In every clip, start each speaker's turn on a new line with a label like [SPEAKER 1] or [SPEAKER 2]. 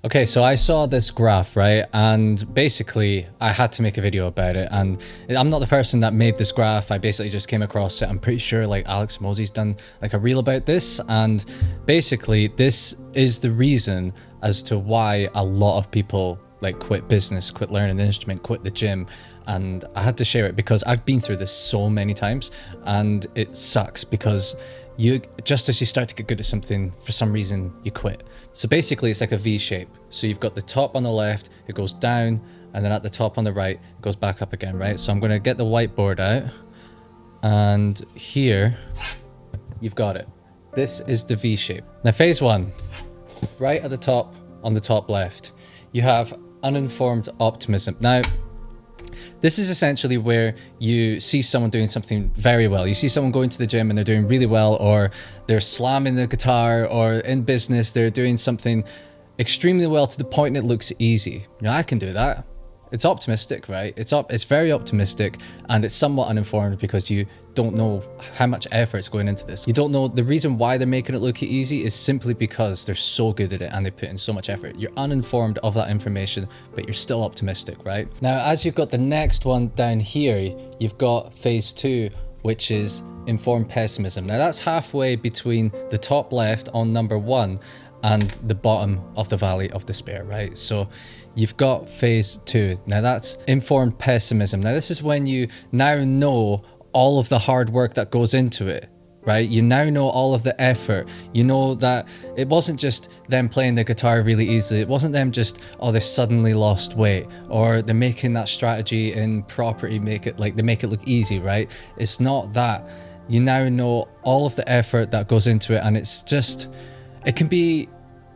[SPEAKER 1] Okay, so I saw this graph, right? And basically, I had to make a video about it. And I'm not the person that made this graph. I basically just came across it. I'm pretty sure like Alex Hormozi's done like a reel about this. And basically, this is the reason as to why a lot of people like quit business, quit learning an instrument, quit the gym. And I had to share it because I've been through this so many times and it sucks because just as you start to get good at something, for some reason you quit. So basically it's like a V shape. So you've got the top on the left, it goes down, and then at the top on the right, it goes back up again, right? So I'm gonna get the whiteboard out, and here, you've got it. This is the V shape. Now phase one, right at the top, on the top left, you have uninformed optimism. Now, this is essentially where you see someone doing something very well. You see someone going to the gym and they're doing really well, or they're slamming the guitar, or in business, they're doing something extremely well to the point it looks easy. You know, I can do that. It's optimistic, right? It's very optimistic, and it's somewhat uninformed because you don't know how much effort's going into this. You don't know the reason why they're making it look easy is simply because they're so good at it and they put in so much effort. You're uninformed of that information, but you're still optimistic, right? Now, as you've got the next one down here, you've got phase two, which is informed pessimism. Now that's halfway between the top left on number one and the bottom of the valley of despair, right? So you've got phase two. Now that's informed pessimism. Now this is when you now know all of the hard work that goes into it, right? You now know all of the effort. You know that it wasn't just them playing the guitar really easily. It wasn't them just, oh, they suddenly lost weight, or they're making that strategy in property, they make it look easy, right? It's not that. You now know all of the effort that goes into it, and it's just, it can be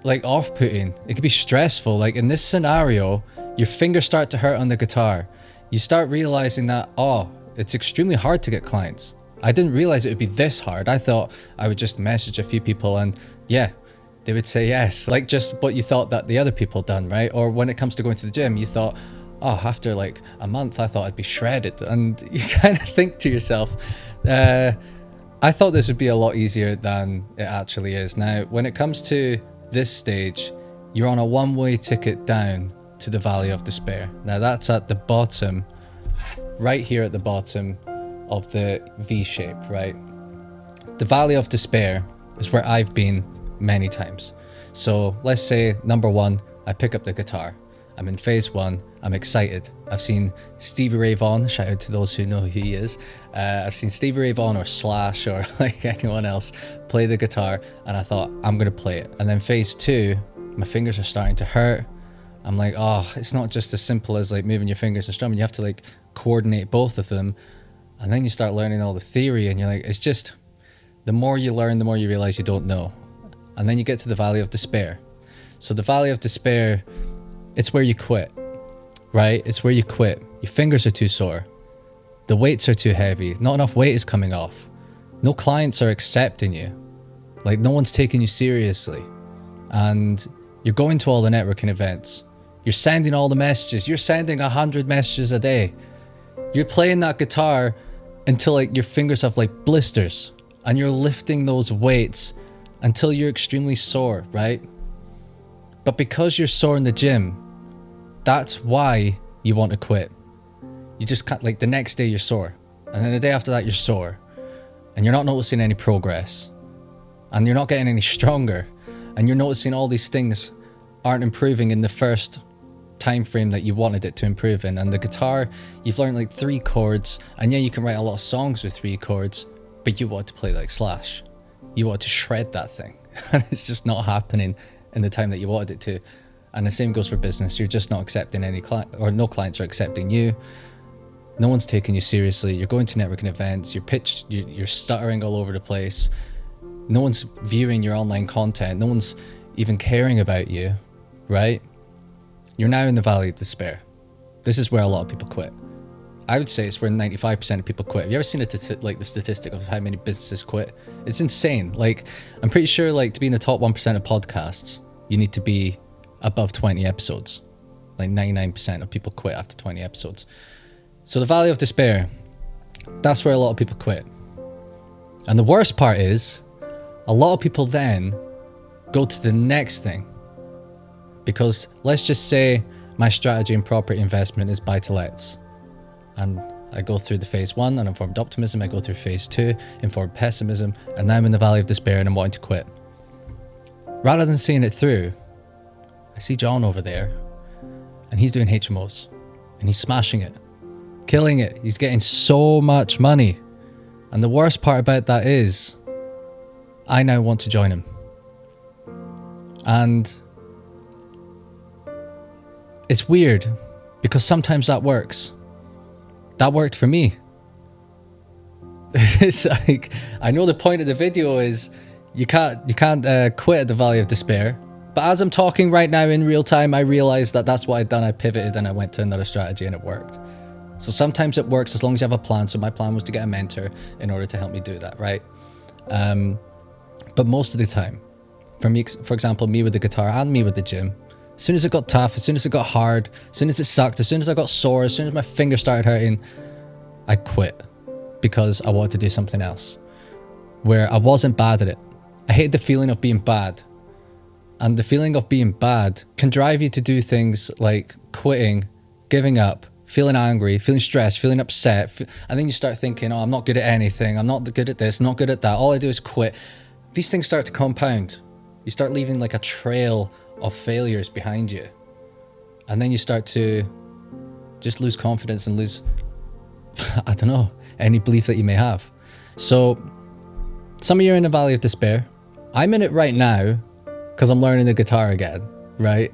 [SPEAKER 1] like off-putting. It can be stressful. Like in this scenario, your fingers start to hurt on the guitar. You start realizing that, oh, it's extremely hard to get clients. I didn't realize it would be this hard. I thought I would just message a few people and yeah, they would say yes. Like just what you thought that the other people done, right? Or when it comes to going to the gym, you thought, oh, after like a month, I thought I'd be shredded. And you kind of think to yourself, I thought this would be a lot easier than it actually is. Now, when it comes to this stage, you're on a one-way ticket down to the Valley of Despair. Now that's at the bottom, right here at the bottom of the V shape, right? The Valley of Despair is where I've been many times. So let's say number one, I pick up the guitar. I'm in phase one, I'm excited. I've seen Stevie Ray Vaughan, shout out to those who know who he is. I've seen Stevie Ray Vaughan or Slash or like anyone else play the guitar, and I thought, I'm gonna play it. And then phase two, my fingers are starting to hurt. I'm like, oh, it's not just as simple as like moving your fingers and strumming. You have to like coordinate both of them. And then you start learning all the theory, and you're like, it's just, the more you learn, the more you realize you don't know. And then you get to the Valley of Despair. So the Valley of Despair, it's where you quit, right? It's where you quit. Your fingers are too sore. The weights are too heavy. Not enough weight is coming off. No clients are accepting you. Like no one's taking you seriously. And you're going to all the networking events. You're sending all the messages. You're sending 100 messages a day. You're playing that guitar until like your fingers have like blisters, and you're lifting those weights until you're extremely sore, right? But because you're sore in the gym, that's why you want to quit. You just can't, like the next day you're sore, and then the day after that you're sore, and you're not noticing any progress, and you're not getting any stronger, and you're noticing all these things aren't improving in the first time frame that you wanted it to improve in. And the guitar, you've learned like 3 chords, and yeah, you can write a lot of songs with 3 chords, but you want to play like Slash. You want to shred that thing, and it's just not happening in the time that you wanted it to. And the same goes for business. You're just not accepting any client, or no clients are accepting you. No one's taking you seriously. You're going to networking events, you're stuttering all over the place. No one's viewing your online content. No one's even caring about you, right? You're now in the Valley of Despair. This is where a lot of people quit. I would say it's where 95% of people quit. Have you ever seen the statistic of how many businesses quit? It's insane. Like, I'm pretty sure like to be in the top 1% of podcasts, you need to be above 20 episodes. Like 99% of people quit after 20 episodes. So the Valley of Despair, that's where a lot of people quit. And the worst part is, a lot of people then go to the next thing. Because let's just say my strategy in property investment is buy-to-lets. And I go through the phase 1 and informed optimism, I go through phase 2, informed pessimism, and now I'm in the valley of despair and I'm wanting to quit. Rather than seeing it through, I see John over there and he's doing HMOs and he's smashing it, killing it. He's getting so much money. And the worst part about that is I now want to join him. And it's weird because sometimes that works. That worked for me. It's like, I know the point of the video is you can't quit at the valley of despair. But as I'm talking right now in real time, I realized that that's what I'd done. I pivoted and I went to another strategy and it worked. So sometimes it works as long as you have a plan. So my plan was to get a mentor in order to help me do that, right? But most of the time, for me, for example, me with the guitar and me with the gym, as soon as it got tough, as soon as it got hard, as soon as it sucked, as soon as I got sore, as soon as my fingers started hurting, I quit because I wanted to do something else where I wasn't bad at it. I hated the feeling of being bad. And the feeling of being bad can drive you to do things like quitting, giving up, feeling angry, feeling stressed, feeling upset. And then you start thinking, oh, I'm not good at anything. I'm not good at this, not good at that. All I do is quit. These things start to compound. You start leaving like a trail of failures behind you. And then you start to just lose confidence and lose, I don't know, any belief that you may have. So some of you are in a valley of despair. I'm in it right now because I'm learning the guitar again, right?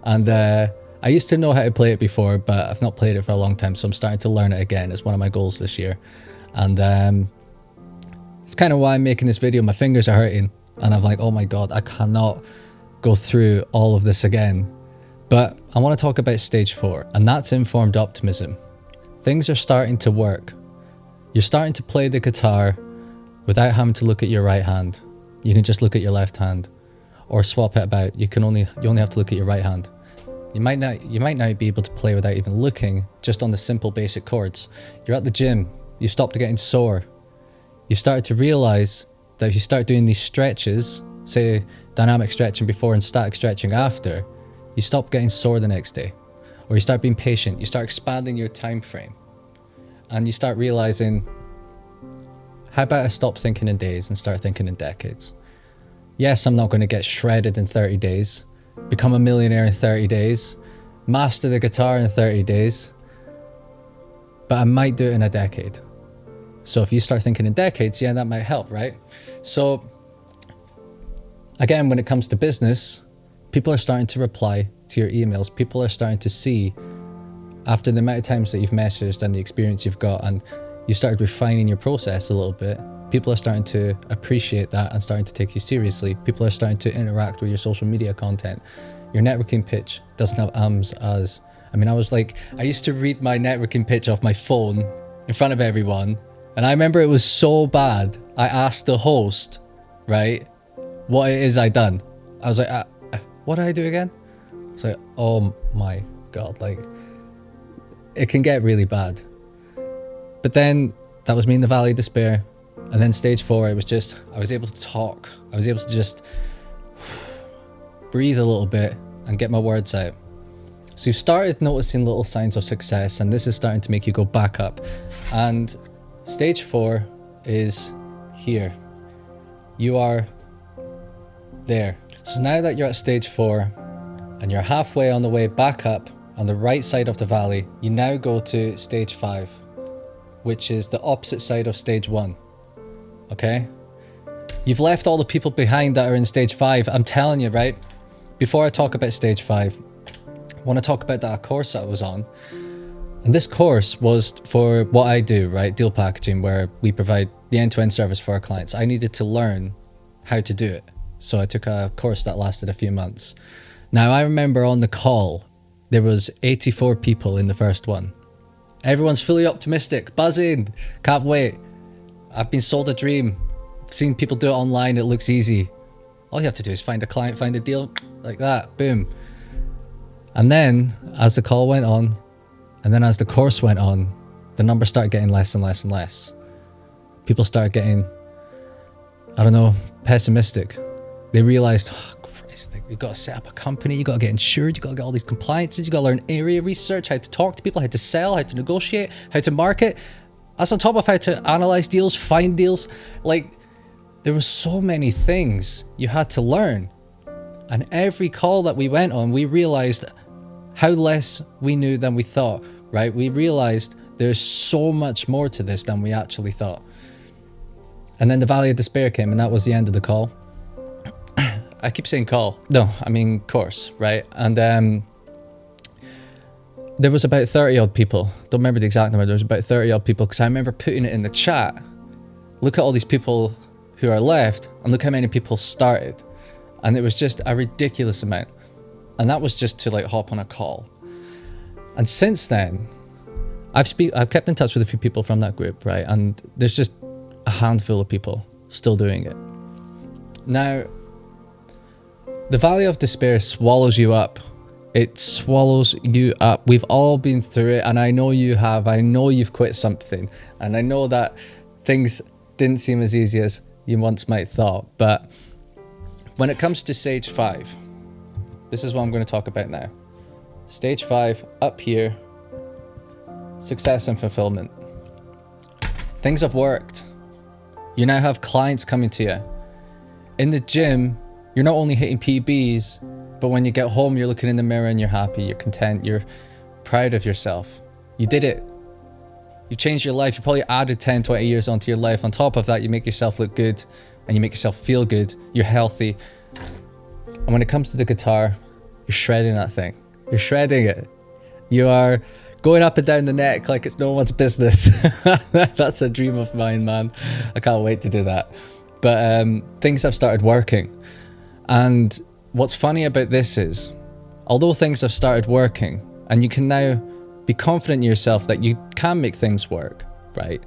[SPEAKER 1] And I used to know how to play it before, but I've not played it for a long time. So I'm starting to learn it again. It's one of my goals this year. And it's kind of why I'm making this video. My fingers are hurting. And I'm like, oh my God, I cannot go through all of this again. But I want to talk about stage 4, and that's informed optimism. Things are starting to work. You're starting to play the guitar without having to look at your right hand. You can just look at your left hand or swap it about. You only have to look at your right hand. You might not be able to play without even looking, just on the simple basic chords. You're at the gym, you stopped getting sore. You started to realize that if you start doing these stretches, say dynamic stretching before and static stretching after, you stop getting sore the next day. Or you start being patient, you start expanding your time frame. And you start realizing, how about I stop thinking in days and start thinking in decades? Yes, I'm not going to get shredded in 30 days, become a millionaire in 30 days, master the guitar in 30 days, but I might do it in a decade. So if you start thinking in decades, yeah, that might help, right? So again, when it comes to business, people are starting to reply to your emails. People are starting to see, after the amount of times that you've messaged and the experience you've got, and you started refining your process a little bit, people are starting to appreciate that and starting to take you seriously. People are starting to interact with your social media content. Your networking pitch doesn't have as. I mean, I used to read my networking pitch off my phone in front of everyone. And I remember it was so bad. I asked the host, right, what it is I done. I was like, what did I do again? It's like, oh my God, like, it can get really bad. But then that was me in the valley of despair. And then stage 4, it was just, I was able to talk. I was able to just breathe a little bit and get my words out. So you started noticing little signs of success, and this is starting to make you go back up. And stage 4 is here. You are there. So now that you're at stage 4 and you're halfway on the way back up on the right side of the valley, you now go to stage 5, which is the opposite side of stage 1. Okay? You've left all the people behind that are in stage 5. I'm telling you, right? Before I talk about stage 5, I want to talk about that course that I was on. And this course was for what I do, right? Deal packaging, where we provide the end-to-end service for our clients. I needed to learn how to do it. So I took a course that lasted a few months. Now, I remember on the call, there was 84 people in the first one. Everyone's fully optimistic, buzzing, can't wait. I've been sold a dream. I've seen people do it online, it looks easy. All you have to do is find a client, find a deal, like that, boom. And then, as the call went on, and then as the course went on, the numbers started getting less and less and less. People started getting, I don't know, pessimistic. They realized, It's like you've got to set up a company, you got to get insured, you got to get all these compliances, you got to learn area research, how to talk to people, how to sell, how to negotiate, how to market. That's on top of how to analyze deals, find deals. Like, there were so many things you had to learn. And every call that we went on, we realized how less we knew than we thought, right? We realized there's so much more to this than we actually thought. And then the Valley of Despair came, and that was the end of the call. I keep saying call. No, I mean course, right? And there was about 30 odd people. Don't remember the exact number. There was about 30 odd people, because I remember putting it in the chat. Look at all these people who are left, and look how many people started. And it was just a ridiculous amount. And that was just to like hop on a call. And since then, I've kept in touch with a few people from that group, right? And there's just a handful of people still doing it. Now, the Valley of Despair swallows you up. It swallows you up. We've all been through it, and I know you have. I know you've quit something, and I know that things didn't seem as easy as you once might thought. But when it comes to stage 5, this is what I'm going to talk about now. Stage 5, up here, success and fulfillment. Things have worked. You now have clients coming to you. In the gym, you're not only hitting PBs, but when you get home, you're looking in the mirror and you're happy, you're content, you're proud of yourself. You did it. You changed your life. You probably added 10, 20 years onto your life. On top of that, you make yourself look good and you make yourself feel good. You're healthy. And when it comes to the guitar, you're shredding that thing. You're shredding it. You are going up and down the neck like it's no one's business. That's a dream of mine, man. I can't wait to do that. But things have started working. And what's funny about this is, although things have started working, and you can now be confident in yourself that you can make things work, right?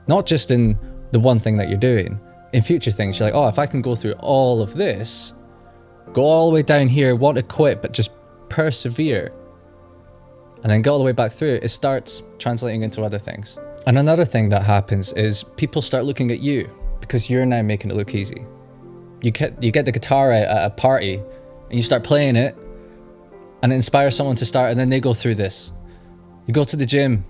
[SPEAKER 1] Not just in the one thing that you're doing. In future things, you're like, oh, if I can go through all of this, go all the way down here, want to quit, but just persevere, and then get all the way back through, it starts translating into other things. And another thing that happens is people start looking at you because you're now making it look easy. You get the guitar out at a party and you start playing it, and it inspires someone to start, and then they go through this. You go to the gym,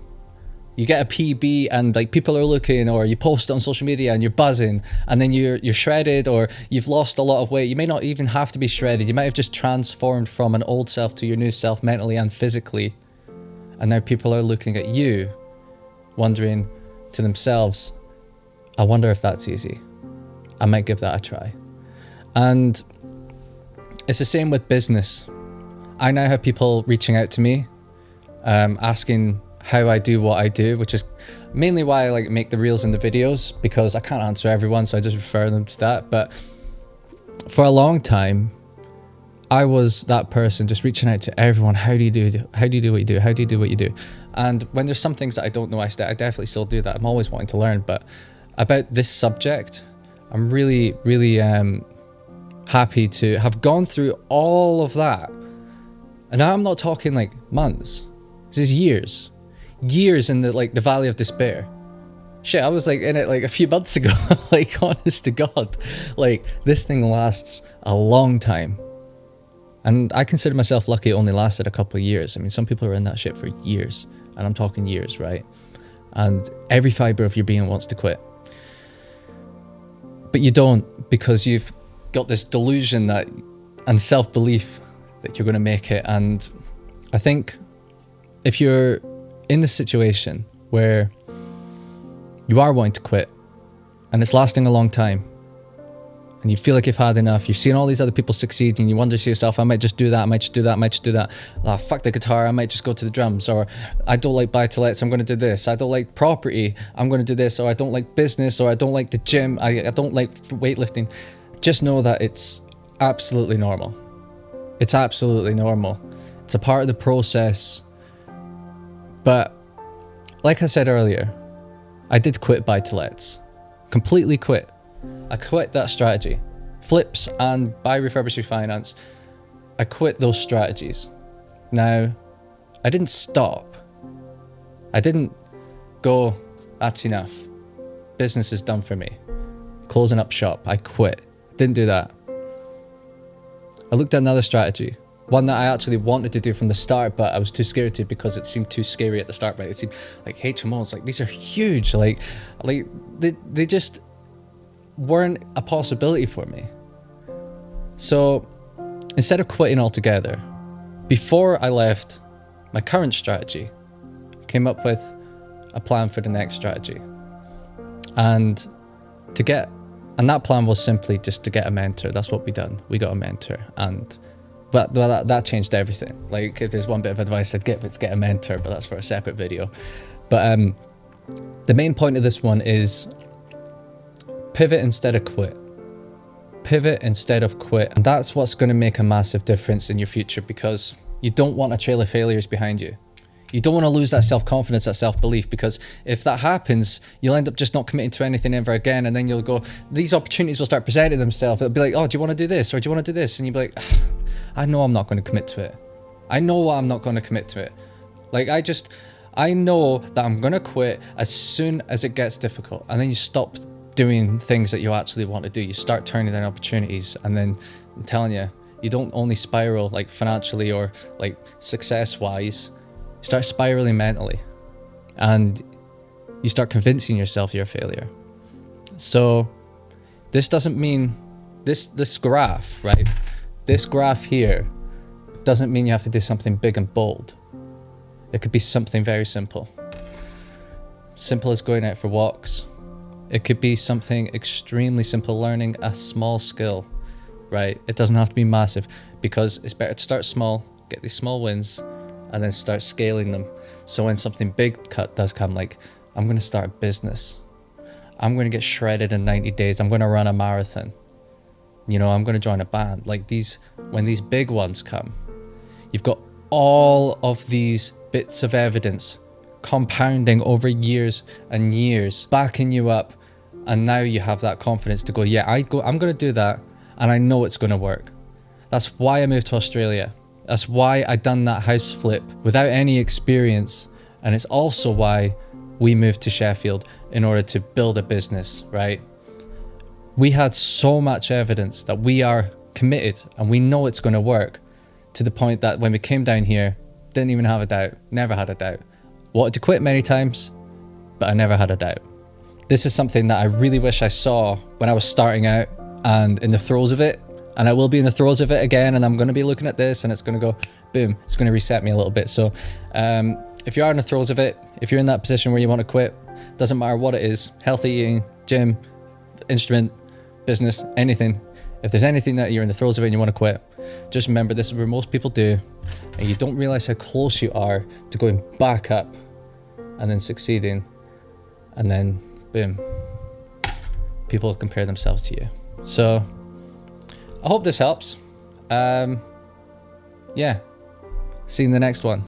[SPEAKER 1] you get a PB, and like people are looking, or you post it on social media and you're buzzing, and then you're shredded, or you've lost a lot of weight. You may not even have to be shredded. You might have just transformed from an old self to your new self, mentally and physically. And now people are looking at you, wondering to themselves, I wonder if that's easy. I might give that a try. And it's the same with business. I now have people reaching out to me, asking how I do what I do, which is mainly why I like make the reels and the videos, because I can't answer everyone, so I just refer them to that. But for a long time, I was that person just reaching out to everyone. How do you do what you do? How do you do what you do? And when there's some things that I don't know, I definitely still do that. I'm always wanting to learn. But about this subject, I'm really, really happy to have gone through all of that. And now I'm not talking like months. This is years. Years in the Valley of Despair. Shit, I was like in it like a few months ago. Like, honest to God. Like, this thing lasts a long time. And I consider myself lucky it only lasted a couple of years. I mean, some people are in that shit for years. And I'm talking years, right? And every fiber of your being wants to quit. But you don't, because you've got this delusion that and self-belief that you're going to make it. And I think if you're in the situation where you are wanting to quit and it's lasting a long time and you feel like you've had enough, you've seen all these other people succeed and you wonder to yourself, I might just do that, I might just do that, I might just do that. Oh, fuck the guitar, I might just go to the drums. Or I don't like buy-to-lets, I'm going to do this. I don't like property, I'm going to do this. Or I don't like business, or I don't like the gym, I don't like weightlifting. Just know that it's absolutely normal. It's absolutely normal. It's a part of the process. But like I said earlier, I did quit buy-to-lets. Completely quit. I quit that strategy. Flips and buy, refurbish, refinance. I quit those strategies. Now, I didn't stop. I didn't go, that's enough. Business is done for me. Closing up shop. I quit. Didn't do that. I looked at another strategy, one that I actually wanted to do from the start, but I was too scared to because it seemed too scary at the start. But it seemed like HMOs, like these are huge, like they just weren't a possibility for me. So instead of quitting altogether, before I left my current strategy, I came up with a plan for the next strategy. And that plan was simply just to get a mentor. That's what we done. We got a mentor, but that changed everything. Like, if there's one bit of advice I'd give, it's get a mentor, but that's for a separate video. But the main point of this one is pivot instead of quit. Pivot instead of quit. And that's what's going to make a massive difference in your future, because you don't want a trail of failures behind you. You don't want to lose that self-confidence, that self-belief, because if that happens, you'll end up just not committing to anything ever again. And then you'll go, these opportunities will start presenting themselves. It'll be like, oh, do you want to do this? Or do you want to do this? And you'll be like, I know I'm not going to commit to it. I know I'm not going to commit to it. Like, I know that I'm going to quit as soon as it gets difficult. And then you stop doing things that you actually want to do. You start turning down opportunities. And then I'm telling you, you don't only spiral like financially or like success-wise. Start spiraling mentally, and you start convincing yourself you're a failure. So this doesn't mean this graph, right? This graph here doesn't mean you have to do something big and bold. It could be something very simple. Simple as going out for walks. It could be something extremely simple, learning a small skill, right? It doesn't have to be massive, because it's better to start small, get these small wins, and then start scaling them. So when something big does come, like, I'm going to start a business, I'm going to get shredded in 90 days, I'm going to run a marathon, you know, I'm going to join a band. Like, when these big ones come, you've got all of these bits of evidence compounding over years and years, backing you up. And now you have that confidence to go, yeah, I'm going to do that, and I know it's going to work. That's why I moved to Australia. That's why I done that house flip without any experience. And it's also why we moved to Sheffield in order to build a business, right? We had so much evidence that we are committed and we know it's going to work, to the point that when we came down here, didn't even have a doubt, never had a doubt. Wanted to quit many times, but I never had a doubt. This is something that I really wish I saw when I was starting out and in the throes of it. And I will be in the throes of it again, and I'm going to be looking at this, and it's going to go, boom, it's going to reset me a little bit. So if you are in the throes of it, if you're in that position where you want to quit, doesn't matter what it is, healthy eating, gym, instrument, business, anything. If there's anything that you're in the throes of it and you want to quit, just remember, this is where most people do, and you don't realize how close you are to going back up and then succeeding, and then boom, people compare themselves to you. So I hope this helps. Yeah, see you in the next one.